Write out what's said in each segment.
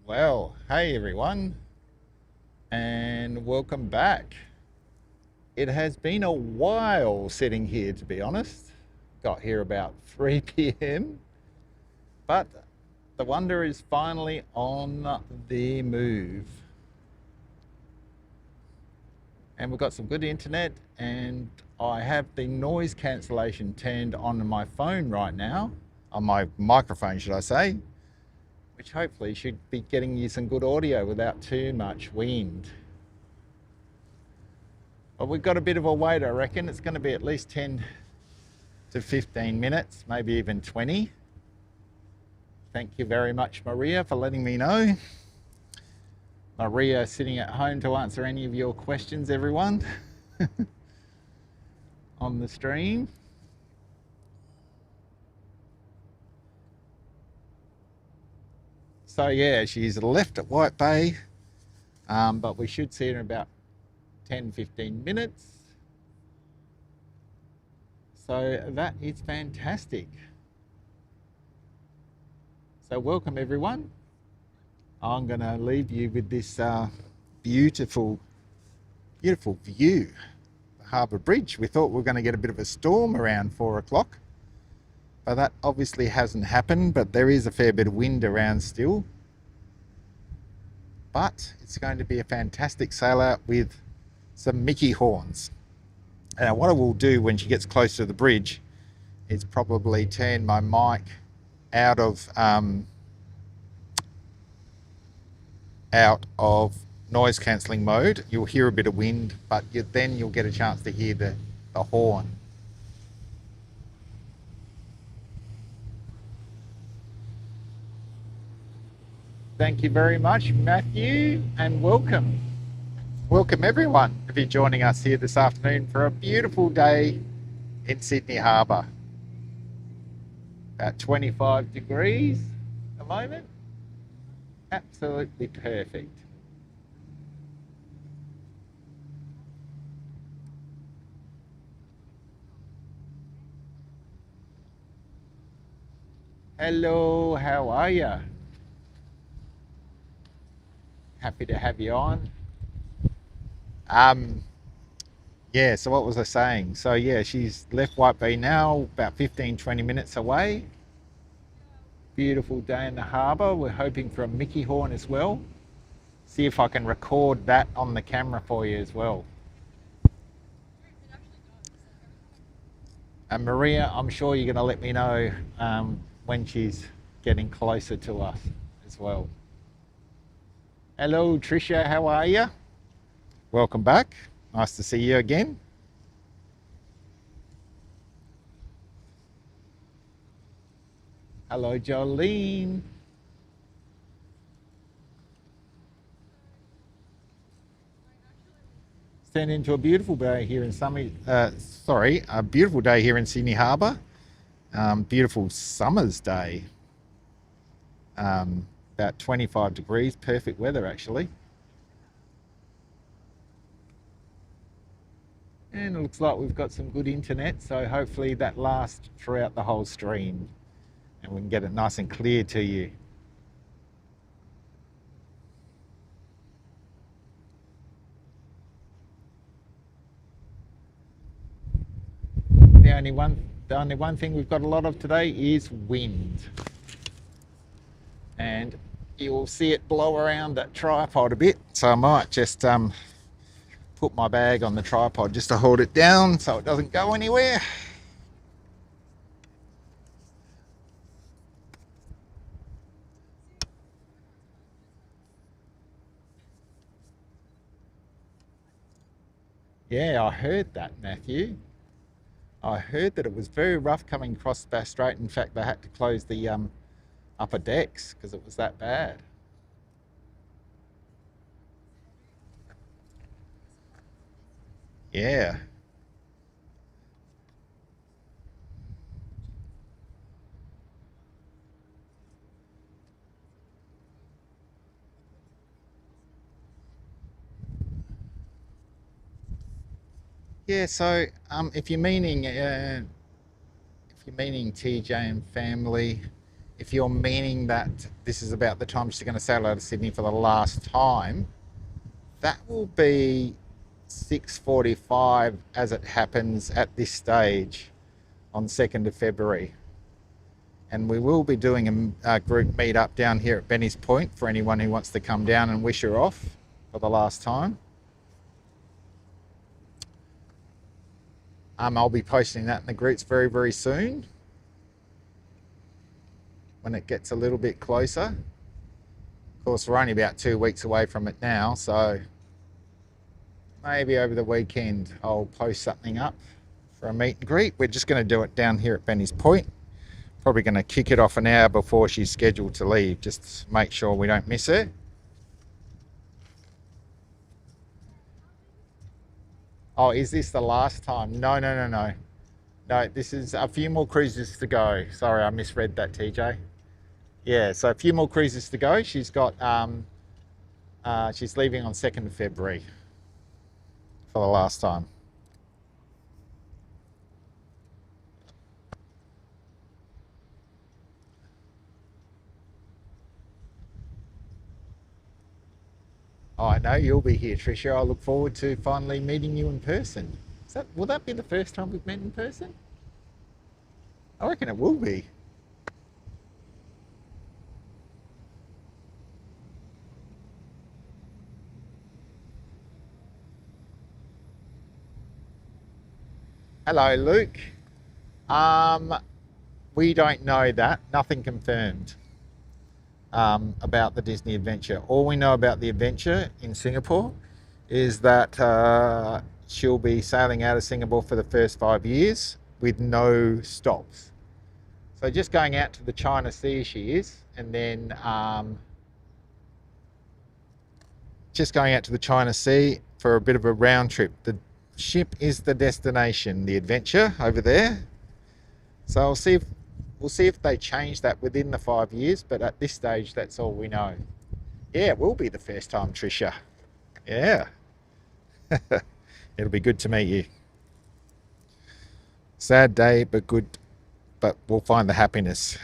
Well, hey everyone, and welcome back. It has been a while sitting here, to be honest. Got here about 3 p.m., but the wonder is finally on the move. And we've got some good internet, and I have the noise cancellation turned on my phone right now, on my microphone, should I say, which hopefully should be getting you some good audio without too much wind. But we've got a bit of a wait, I reckon. It's going to be at least 10 to 15 minutes, maybe even 20. Thank you very much, Maria, for letting me know. Maria sitting at home to answer any of your questions, everyone, on the stream. So yeah, she's left at White Bay, but we should see her in about 10-15 minutes. So that is fantastic. So welcome everyone. I'm going to leave you with this beautiful view, the Harbour Bridge. We thought we were going to get a bit of a storm around 4 o'clock, but that obviously hasn't happened, but there is a fair bit of wind around still. But it's going to be a fantastic sail out with some Mickey horns. And what I will do when she gets close to the bridge is probably turn my mic out of noise cancelling mode. You'll hear a bit of wind, but then you'll get a chance to hear the horn. Thank you very much, Matthew, and welcome. Welcome everyone if you're joining us here this afternoon for a beautiful day in Sydney Harbour. About 25 degrees at the moment. Absolutely perfect. Hello, how are you? Happy to have you on. Yeah, so what was I saying? So yeah, she's left White Bay now, about 15-20 minutes away. Beautiful day in the harbour. We're hoping for a Mickey horn as well. See if I can record that on the camera for you as well. And Maria, I'm sure you're going to let me know when she's getting closer to us as well. Hello, Tricia, how are you? Welcome back. Nice to see you again. Hello, Jolene. Turned into a beautiful day here in a beautiful day here in Sydney Harbour. Beautiful summer's day. About 25 degrees, perfect weather actually. And it looks like we've got some good internet, so hopefully that lasts throughout the whole stream and we can get it nice and clear to you. The only one thing we've got a lot of today is wind. And you will see it blow around that tripod a bit, so I might just put my bag on the tripod just to hold it down so it doesn't go anywhere. Yeah, I heard that, Matthew. I heard that it was very rough coming across Bass Strait. In fact, they had to close the upper decks because it was that bad. Yeah. Yeah, so if you're meaning TJ and family, if you're meaning that this is about the time she's going to sail out of Sydney for the last time, that will be 6:45 as it happens at this stage on 2nd of February. And we will be doing a group meet up down here at Benny's Point for anyone who wants to come down and wish her off for the last time. I'll be posting that in the groups very, very soon when it gets a little bit closer. Of course, we're only about 2 weeks away from it now, so maybe over the weekend I'll post something up for a meet and greet. We're just going to do it down here at Benny's Point. Probably going to kick it off an hour before she's scheduled to leave, just to make sure we don't miss her. Oh, is this the last time? No, no, no, no. No, this is a few more cruises to go. Sorry, I misread that, TJ. Yeah, so a few more cruises to go. She's got, she's leaving on 2nd of February for the last time. Oh, I know you'll be here, Tricia. I look forward to finally meeting you in person. Will that be the first time we've met in person? I reckon it will be. Hello, Luke. Um, we don't know that. Nothing confirmed about the Disney adventure. All we know about the adventure in Singapore is that she'll be sailing out of Singapore for the first 5 years with no stops. So just going out to the China Sea she is, and then just going out to the China Sea for a bit of a round trip. The ship is the destination, the adventure over there. So we'll see if they change that within the 5 years, but at this stage, that's all we know. Yeah, it will be the first time, Tricia. Yeah. It'll be good to meet you. Sad day, but good, but we'll find the happiness.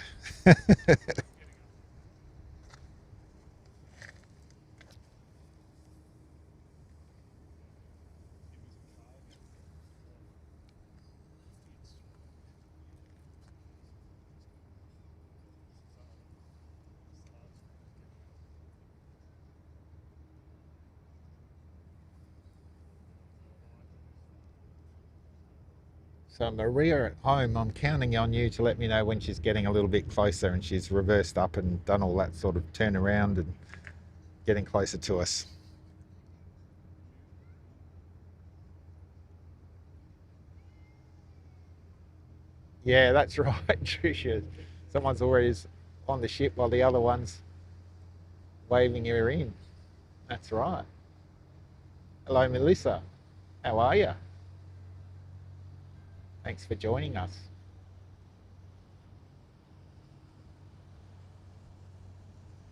So Maria at home, I'm counting on you to let me know when she's getting a little bit closer and she's reversed up and done all that sort of turn around and getting closer to us. Yeah, that's right, Tricia. Someone's always on the ship while the other one's waving her in. That's right. Hello, Melissa. How are you? Thanks for joining us.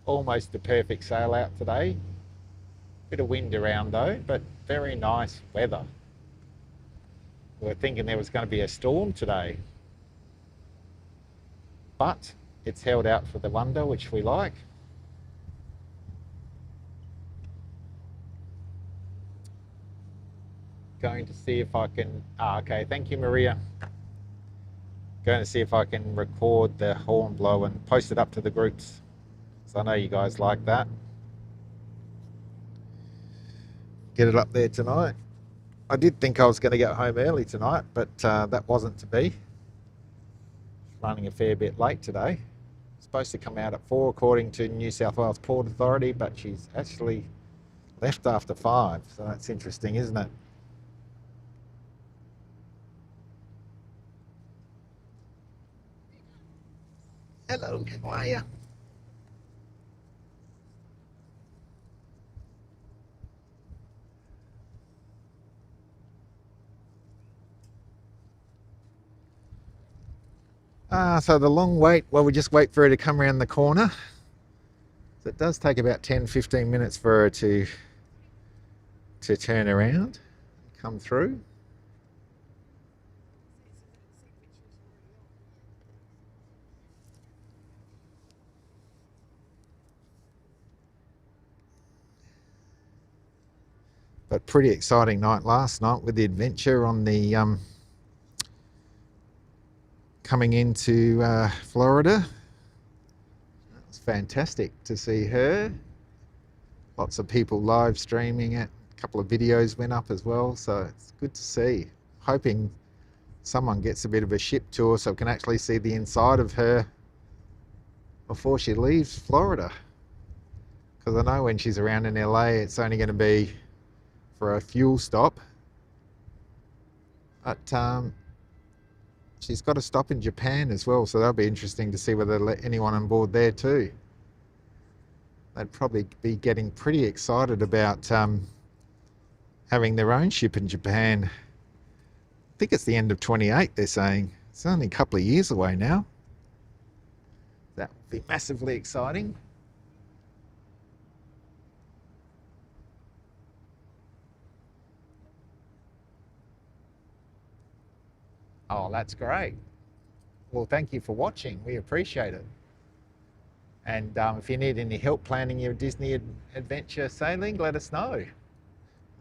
Almost a perfect sail out today. Bit of wind around though, but very nice weather. We were thinking there was going to be a storm today, but it's held out for the wonder, which we like. Going to see if I can, okay, thank you, Maria. Going to see if I can record the horn blow and post it up to the groups. So I know you guys like that. Get it up there tonight. I did think I was going to get home early tonight, but that wasn't to be. Running a fair bit late today. Supposed to come out at 4 according to New South Wales Port Authority, but she's actually left after 5. So that's interesting, isn't it? Hello, how are you? So the long wait, well, we just wait for her to come around the corner. So it does take about 10-15 minutes for her to turn around, come through. But pretty exciting night last night with the adventure on the coming into Florida. It was fantastic to see her. Lots of people live streaming it. A couple of videos went up as well, so it's good to see. Hoping someone gets a bit of a ship tour so we can actually see the inside of her before she leaves Florida. Because I know when she's around in LA, it's only going to be for a fuel stop. But she's got to stop in Japan as well, so that'll be interesting to see whether they let anyone on board there too. They'd probably be getting pretty excited about having their own ship in Japan. I think it's the end of 28, they're saying. It's only a couple of years away now. That would be massively exciting. Oh, that's great. Well, thank you for watching. We appreciate it. And if you need any help planning your Disney adventure sailing, let us know.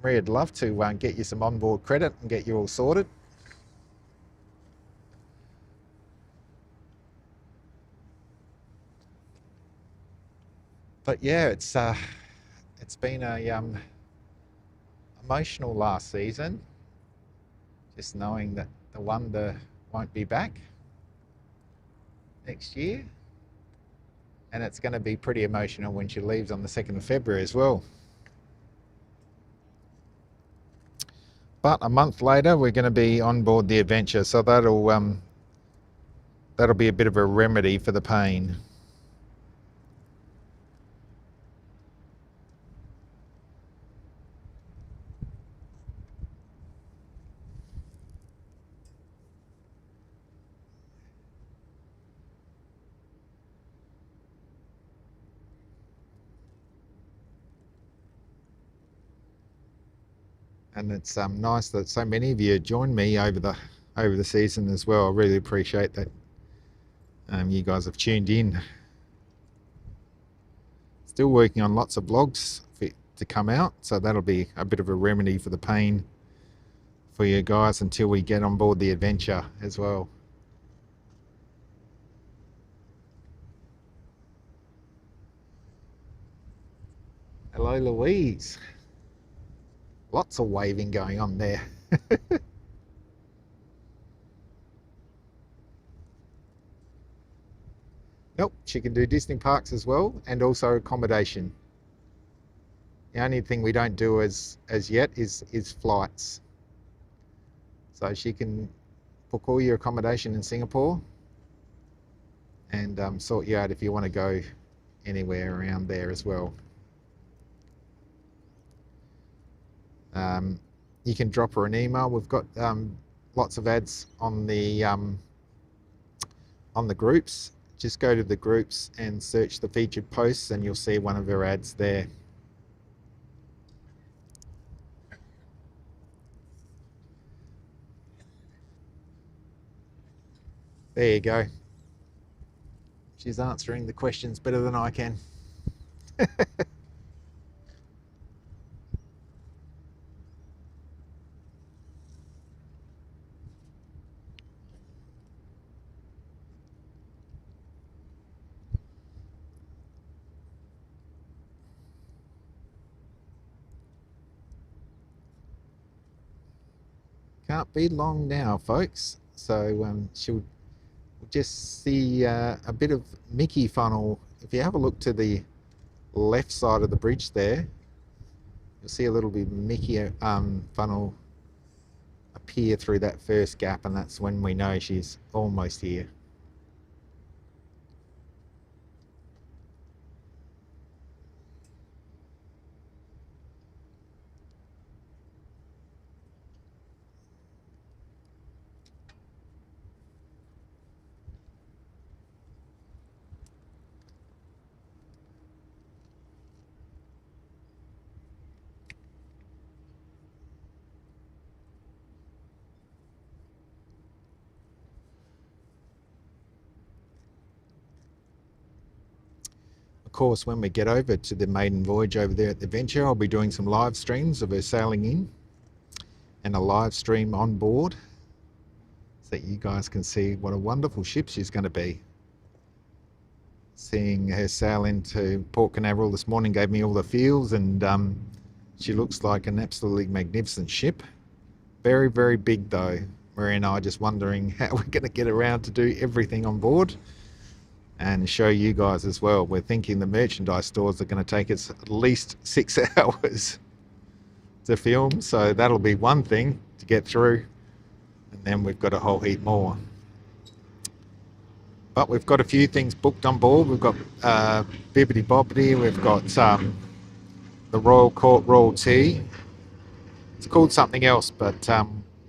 Maria'd love to get you some onboard credit and get you all sorted. But yeah, it's been a emotional last season, just knowing that the Wonder won't be back next year. And it's going to be pretty emotional when she leaves on the 2nd of February as well. But a month later, we're going to be on board the Adventure, so that'll be a bit of a remedy for the pain. And it's nice that so many of you joined me over the season as well. I really appreciate that. You guys have tuned in. Still working on lots of blogs to come out, so that'll be a bit of a remedy for the pain for you guys until we get on board the Adventure as well. Hello, Louise. Lots of waving going on there. Nope, she can do Disney parks as well, and also accommodation. The only thing we don't do as yet is flights. So she can book all your accommodation in Singapore and sort you out if you want to go anywhere around there as well. You can drop her an email. We've got lots of ads on the groups. Just go to the groups and search the featured posts and you'll see one of her ads there. There you go. She's answering the questions better than I can. Can't be long now, folks. So she'll just see a bit of Mickey funnel. If you have a look to the left side of the bridge there, you'll see a little bit of Mickey funnel appear through that first gap, and that's when we know she's almost here. course, when we get over to the maiden voyage over there at the Venture, I'll be doing some live streams of her sailing in and a live stream on board so that you guys can see what a wonderful ship she's going to be. Seeing her sail into Port Canaveral this morning gave me all the feels, and she looks like an absolutely magnificent ship. Very, very big though. Maria and I are just wondering how we're going to get around to do everything on board and show you guys as well. We're thinking the merchandise stores are going to take us at least 6 hours to film, so that'll be one thing to get through, and then we've got a whole heap more. But we've got a few things booked on board. We've got Bibbidi Bobbidi, we've got the Royal Court Royal Tea. It's called something else, but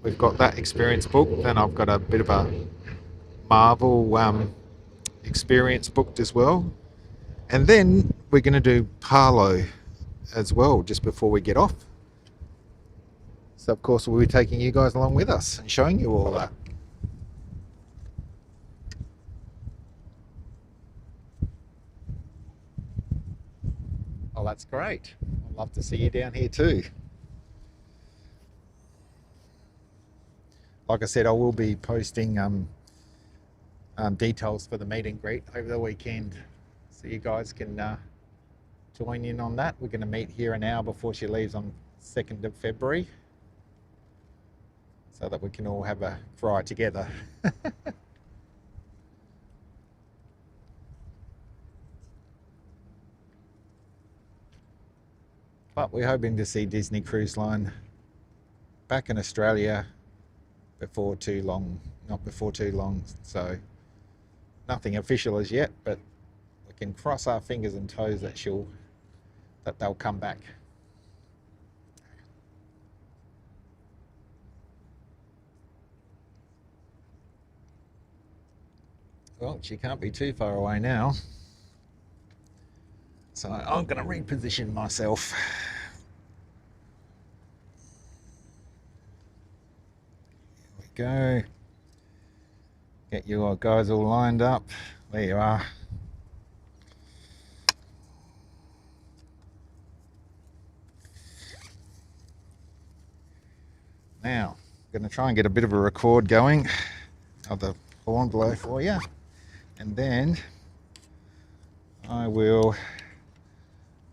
we've got that experience booked. Then I've got a bit of a Marvel experience booked as well. And then we're going to do Palo as well just before we get off. So of course we'll be taking you guys along with us and showing you all that. Oh, that's great. I'd love to see you down here too. Like I said, I will be posting details for the meet and greet over the weekend, so you guys can join in on that. We're going to meet here an hour before she leaves on 2nd of February so that we can all have a fry together. But we're hoping to see Disney Cruise Line back in Australia before too long, not before too long, so nothing official as yet, but we can cross our fingers and toes that they'll come back. Well, she can't be too far away now, so I'm going to reposition myself. Go. Get you guys all lined up. There you are. Now, I'm going to try and get a bit of a record going of the horn blow for you, and then I will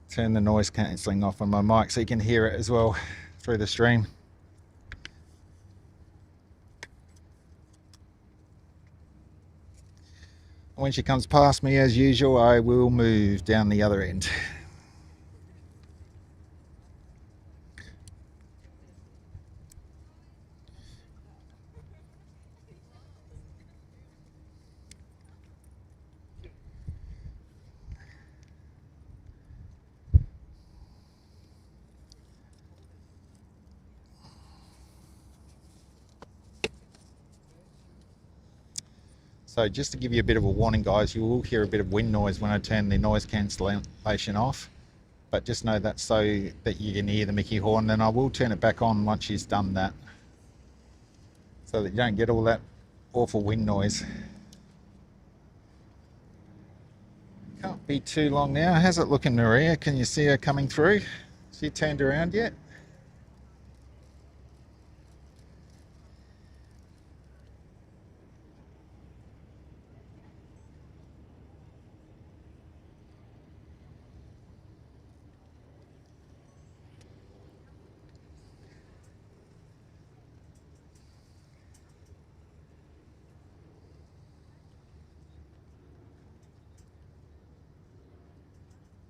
turn the noise cancelling off on my mic so you can hear it as well through the stream. When she comes past me, as usual, I will move down the other end. So just to give you a bit of a warning, guys, you will hear a bit of wind noise when I turn the noise cancellation off, but just know that so that you can hear the Mickey horn. Then I will turn it back on once she's done that, so that you don't get all that awful wind noise. Can't be too long now. How's it looking, Maria? Can you see her coming through? She turned around yet?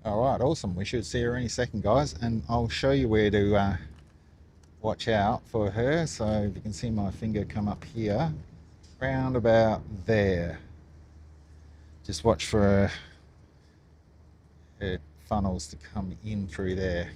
All right, awesome. We should see her any second, guys, and I'll show you where to watch out for her. So if you can see my finger come up here, round about there. Just watch for her funnels to come in through there.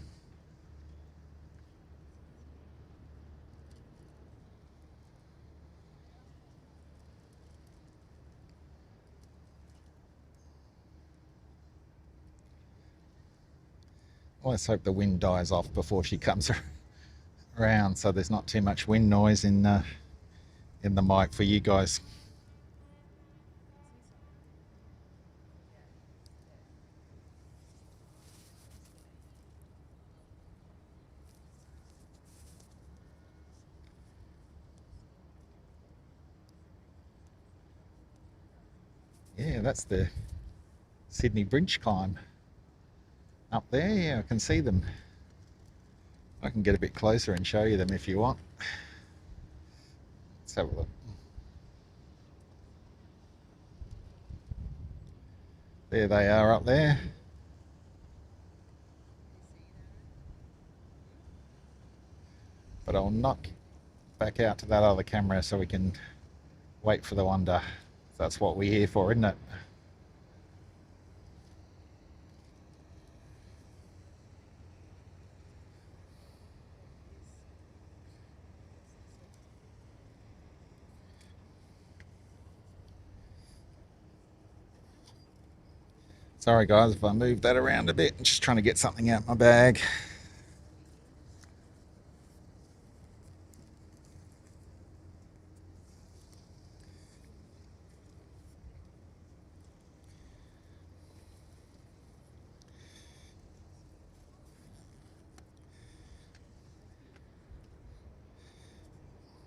Let's hope the wind dies off before she comes around, so there's not too much wind noise in the mic for you guys. Yeah, that's the Sydney Bridge climb. Up there, yeah, I can see them. I can get a bit closer and show you them if you want. Let's have a look. There they are up there. But I'll knock back out to that other camera so we can wait for the wonder. That's what we're here for, isn't it? Sorry guys if I move that around a bit. I'm just trying to get something out my bag.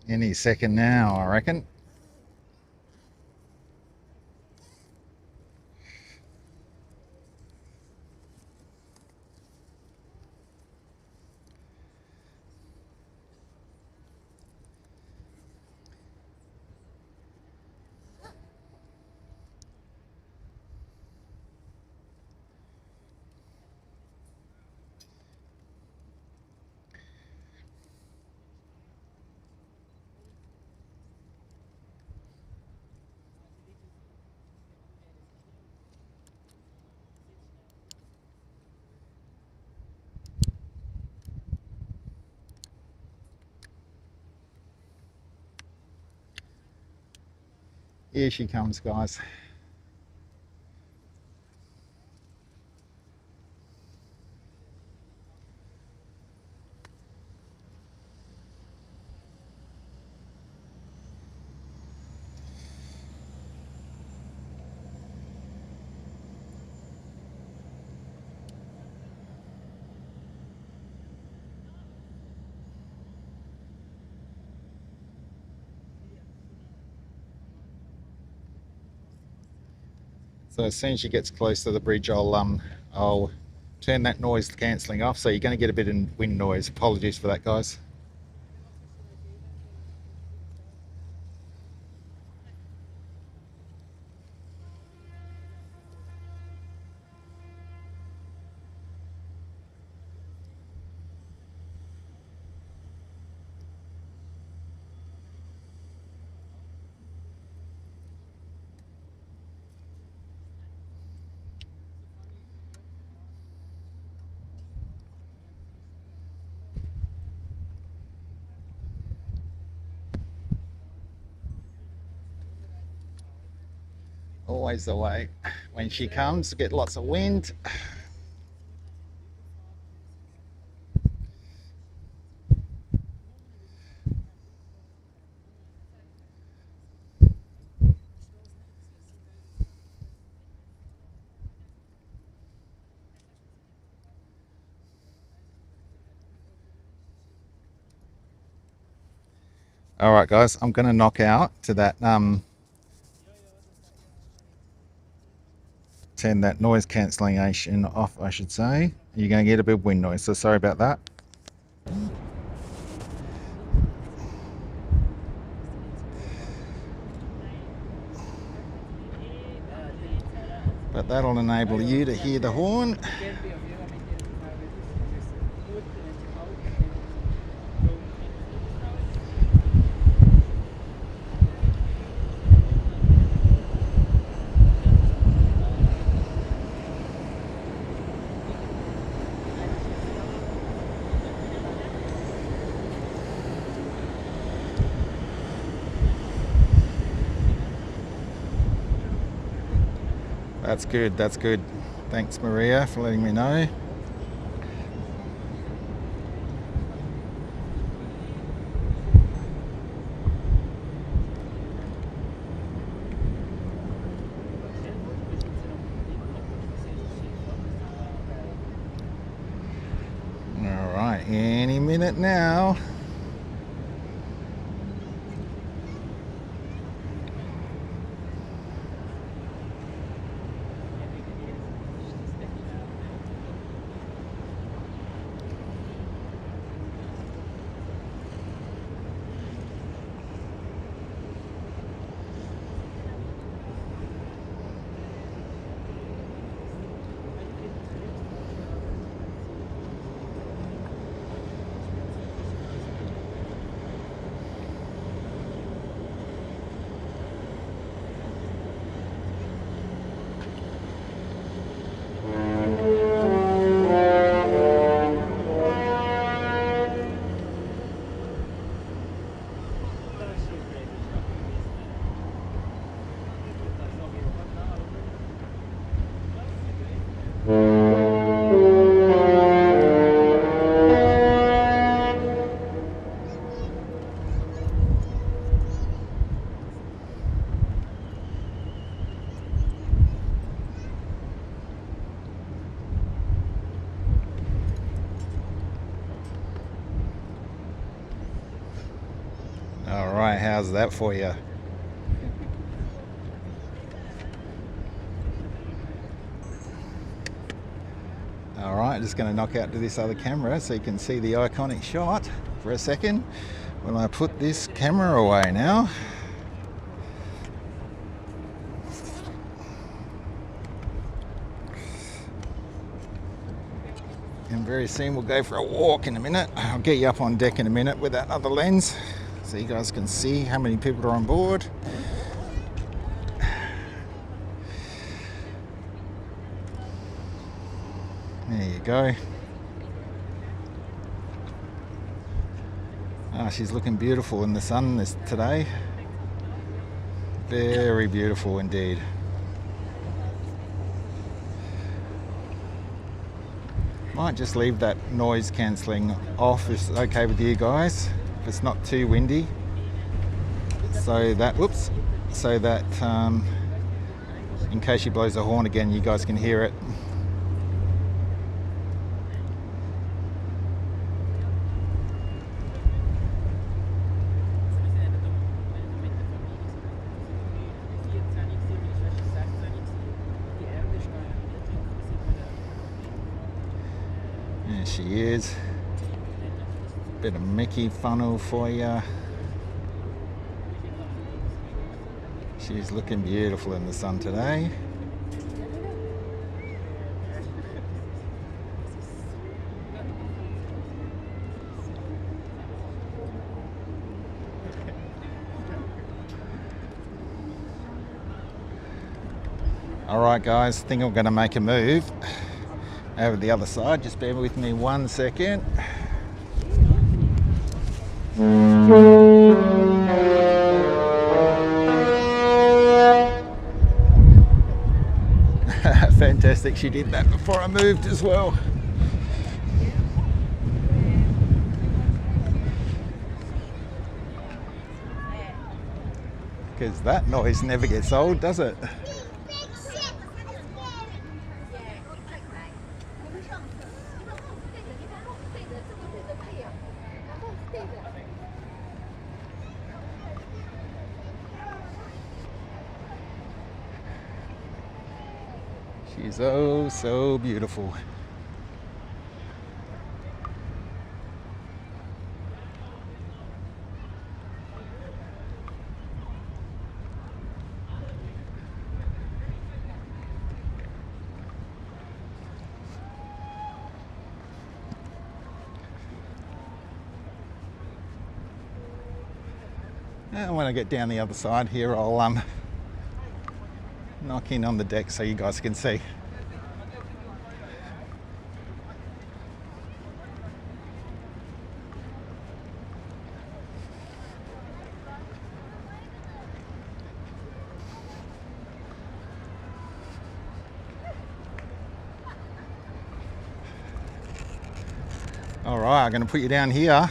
Any second now, I reckon. Here she comes, guys. So as soon as she gets close to the bridge, I'll turn that noise cancelling off. So you're going to get a bit of wind noise. Apologies for that, guys. Always the way. When she comes, get lots of wind. All right, guys, I'm going to knock out to that, turn that noise cancellation off, I should say. You're going to get a bit of wind noise, so sorry about that. But that'll enable you to hear the horn. That's good, that's good. Thanks, Maria, for letting me know. All right, any minute now. All right, how's that for you? All right, just going to knock out to this other camera so you can see the iconic shot for a second. When I put this camera away now. And very soon we'll go for a walk in a minute. I'll get you up on deck in a minute with that other lens so you guys can see how many people are on board. There you go. She's looking beautiful in the sun today. Very beautiful indeed. Might just leave that noise cancelling off if it's okay with you guys, if it's not too windy, so that in case she blows the horn again you guys can hear it. There she is. Bit of Mickey funnel for you. She's looking beautiful in the sun today. All right guys, I think I'm going to make a move over the other side. Just bear with me 1 second. Fantastic, she did that before I moved as well. Because that noise never gets old, does it? She's oh so beautiful. And when I get down the other side here, I'll knock in on the deck so you guys can see. All right, I'm going to put you down here.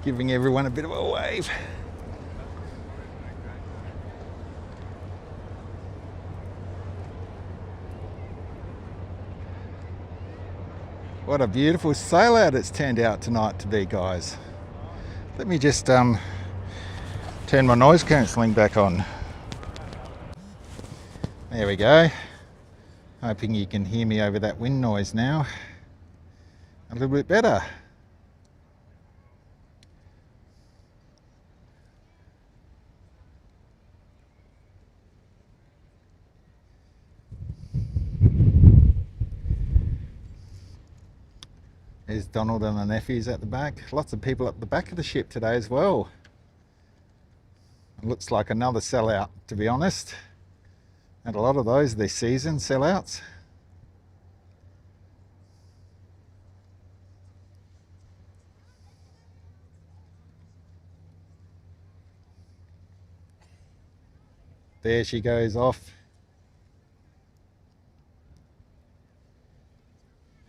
Giving everyone a bit of a wave. What a beautiful sail out it's turned out tonight to be, guys. Let me just turn my noise cancelling back on. There we go. Hoping you can hear me over that wind noise now a little bit better. There's Donald and the nephews at the back. Lots of people at the back of the ship today as well. It looks like another sellout, to be honest. And a lot of those this season, sellouts. There she goes off.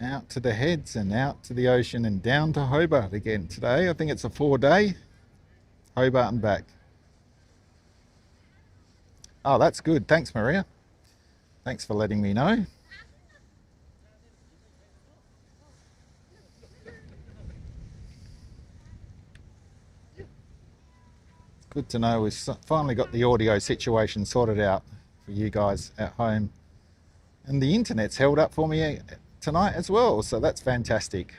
Out to the heads and out to the ocean and down to Hobart again today. I think it's a 4-day. Hobart and back. Oh, that's good. Thanks, Maria. Thanks for letting me know. Good to know we've finally got the audio situation sorted out for you guys at home. And the internet's held up for me tonight as well, so that's fantastic.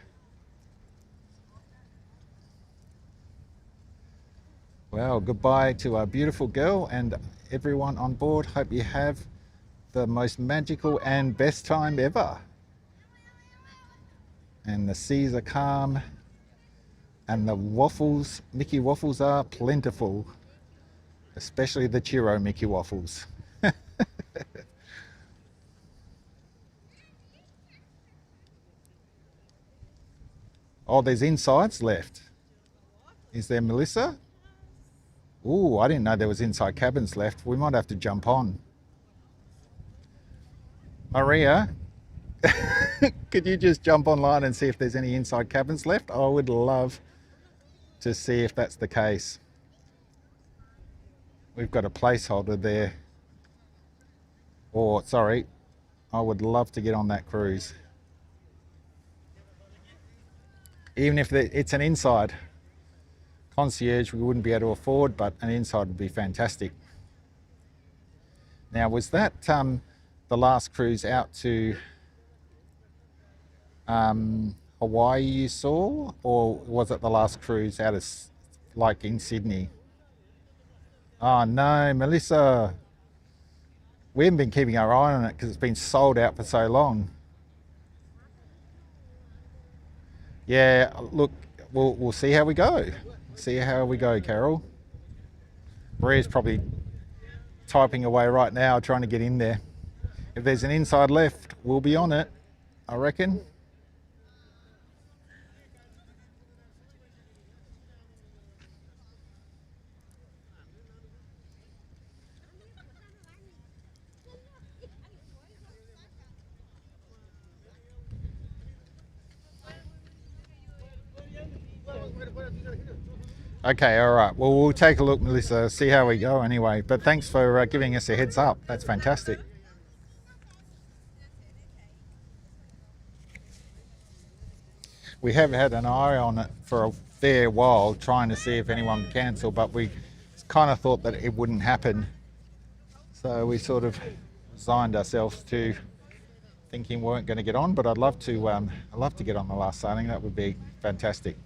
Well, goodbye to our beautiful girl and everyone on board. Hope you have the most magical and best time ever. And the seas are calm and the waffles, Mickey waffles, are plentiful, especially the churro Mickey waffles. Oh, there's insides left. Is there, Melissa? Ooh, I didn't know there was inside cabins left. We might have to jump on. Maria, could you just jump online and see if there's any inside cabins left? I would love to see if that's the case. We've got a placeholder there. Or, sorry, I would love to get on that cruise. Even if it's an inside. Concierge we wouldn't be able to afford, but an inside would be fantastic. Now, was that the last cruise out to Hawaii you saw, or was it the last cruise out of, like, in Sydney? Oh no, Melissa, we haven't been keeping our eye on it because it's been sold out for so long. Yeah, look, we'll see how we go. See how we go, Carol. Maria's probably typing away right now, trying to get in there. If there's an inside left, we'll be on it, I reckon. Okay, all right. Well, we'll take a look, Melissa, see how we go anyway. But thanks for giving us a heads up. That's fantastic. We have had an eye on it for a fair while, trying to see if anyone would cancel, but we kind of thought that it wouldn't happen. So we sort of resigned ourselves to thinking we weren't going to get on. But I'd love to get on the last sailing. That would be fantastic.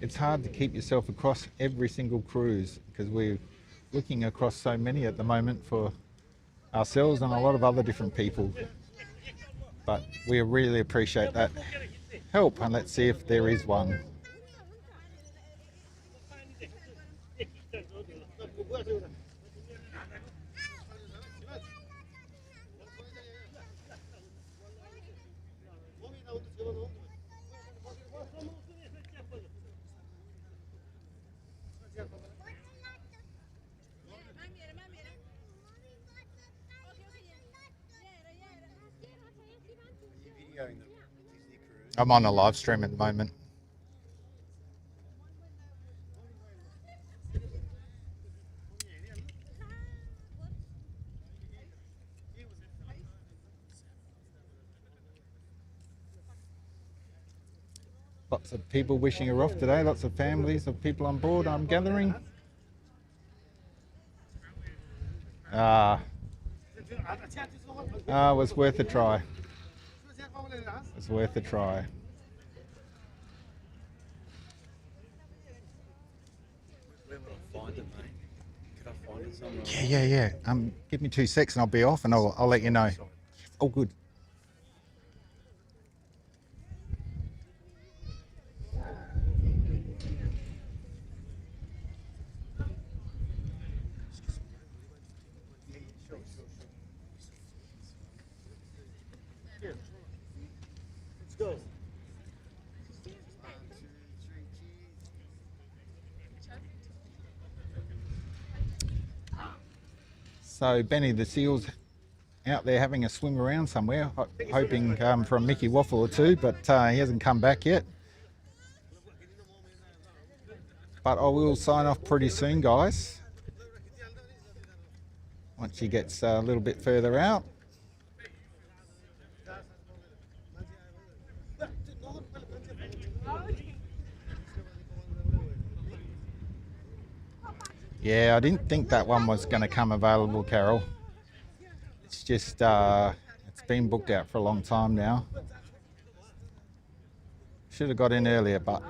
It's hard to keep yourself across every single cruise because we're looking across so many at the moment for ourselves and a lot of other different people. But we really appreciate that help, and let's see if there is one. I'm on a live stream at the moment. Lots of people wishing her off today, lots of families of people on board, I'm gathering. It was worth a try. It was worth a try. Yeah. Give me 2 seconds and I'll be off and I'll let you know. Oh, good. So Benny the seal's out there having a swim around somewhere, hoping for a Mickey waffle or two, but he hasn't come back yet. But I will sign off pretty soon, guys, once he gets a little bit further out. Yeah, I didn't think that one was going to come available, Carol. It's just, it's been booked out for a long time now. Should have got in earlier, but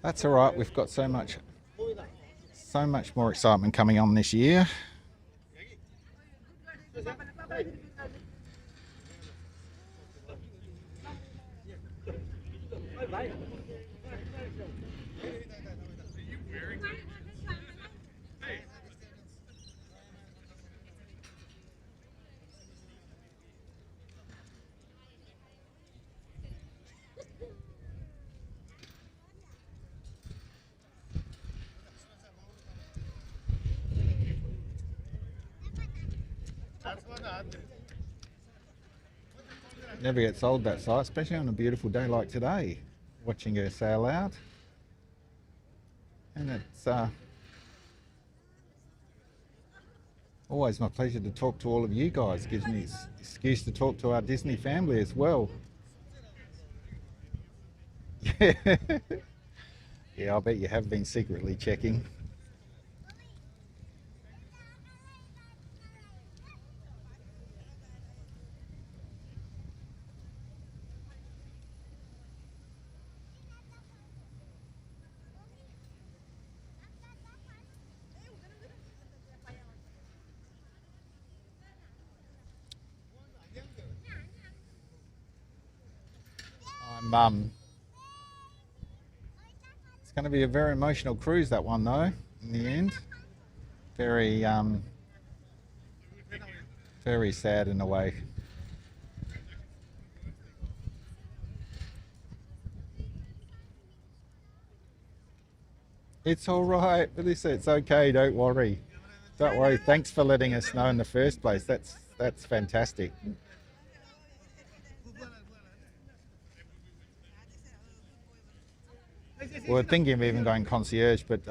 that's all right. We've got so much more excitement coming on this year. Never gets old, that sight, especially on a beautiful day like today, watching her sail out. And it's always my pleasure to talk to all of you guys. Gives me an excuse to talk to our Disney family as well. Yeah, yeah, I bet you have been secretly checking. It's going to be a very emotional cruise, that one, though, in the end. Very, very sad in a way. It's all right, Melissa. It's okay. Don't worry. Don't worry. Thanks for letting us know in the first place. That's fantastic. We're thinking of even going concierge, but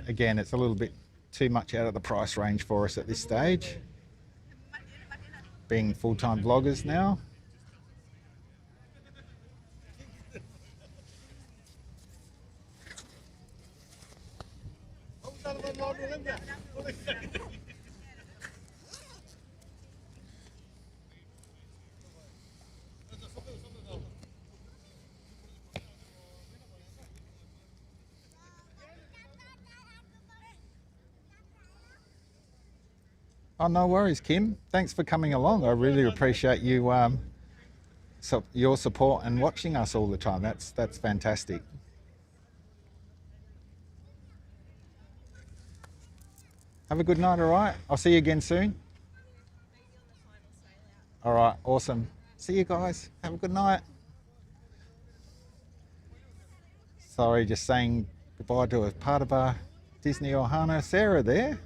again, it's a little bit too much out of the price range for us at this stage. Being full-time vloggers now. Oh, no worries, Kim. Thanks for coming along. I really appreciate you, your support and watching us all the time. That's fantastic. Have a good night, all right? I'll see you again soon. All right, awesome. See you guys. Have a good night. Sorry, just saying goodbye to a part of our Disney Ohana, Sarah there.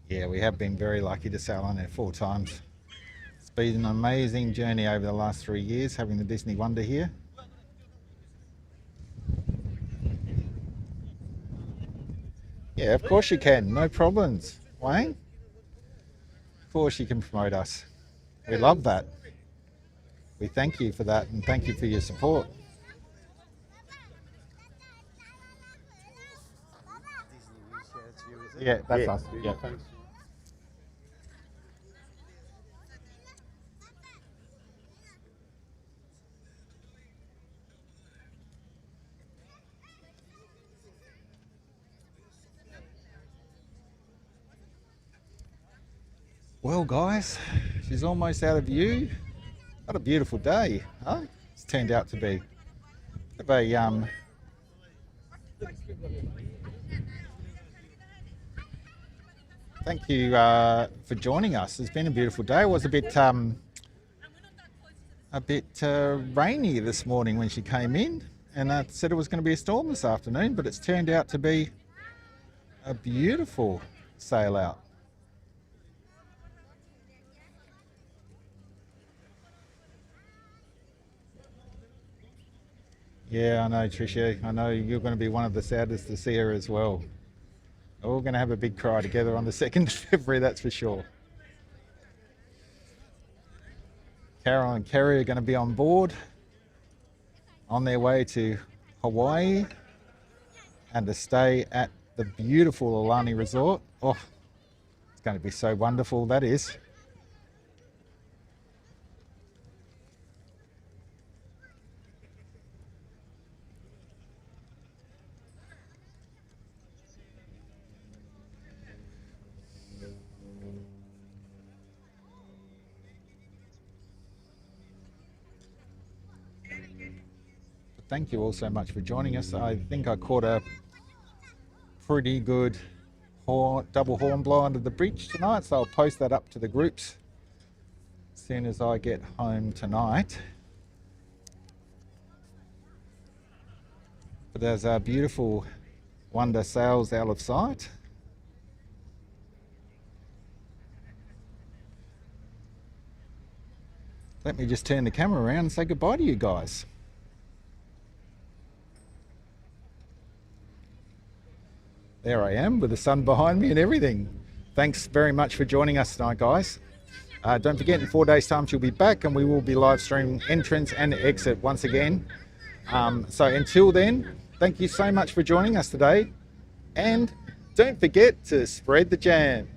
Yeah, we have been very lucky to sail on there 4 times. It's been an amazing journey over the last 3 years, having the Disney Wonder here. Yeah, of course you can. No problems, Wayne. Of course you can promote us. We love that. We thank you for that and thank you for your support. Yeah, that's us. Yeah. Well, guys, she's almost out of view. What a beautiful day, huh? It's turned out to be. Bit of a Thank you for joining us. It's been a beautiful day. It was a bit rainy this morning when she came in, and I said it was going to be a storm this afternoon, but it's turned out to be a beautiful sail out. Yeah, I know, Tricia. I know you're going to be one of the saddest to see her as well. We're all going to have a big cry together on the 2nd of February, that's for sure. Carol and Kerry are going to be on board on their way to Hawaii and to stay at the beautiful Aulani Resort. Oh, it's going to be so wonderful, that is. Thank you all so much for joining us. I think I caught a pretty good double horn blow under the bridge tonight, so I'll post that up to the groups as soon as I get home tonight. But there's our beautiful Wonder sails out of sight. Let me just turn the camera around and say goodbye to you guys. There I am with the sun behind me and everything. Thanks very much for joining us tonight, guys. Don't forget, in 4 days' time, she'll be back and we will be live streaming entrance and exit once again. So until then, thank you so much for joining us today. And don't forget to spread the jam.